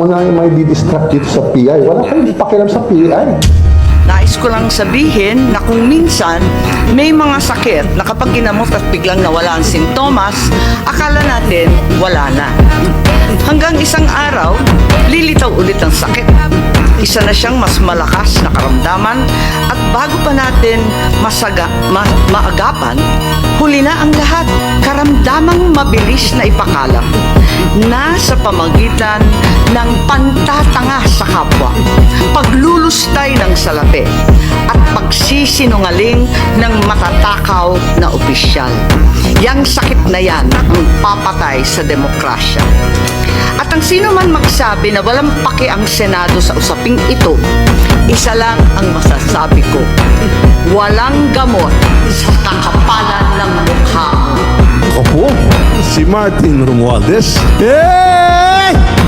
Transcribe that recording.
Muna yung may didistract dito sa PI. Wala kayong pakialam sa PI. Nais ko lang sabihin na kung minsan may mga sakit na kapag ginamot at biglang nawala ang sintomas, akala natin wala na. Hanggang isang araw, lilitaw ulit ang sakit. Isa na siyang mas malakas na karamdaman at bago pa natin maagapan, huli na ang lahat. Karamdamang mabilis na ipakalam na sa pamagitan ng pantatanga sa kapwa, paglulustay ng salapi at pagsisinungaling ng matatakaw na opisyal. Yang sakit na yan ang papatay sa demokrasya. At ang sino man magsabi na walang paki ang Senado sa usaping ito, isa lang ang masasabi ko: walang gamot sa kakapalan ng mukha mo. Ako po, si Martin Romualdez. Hey!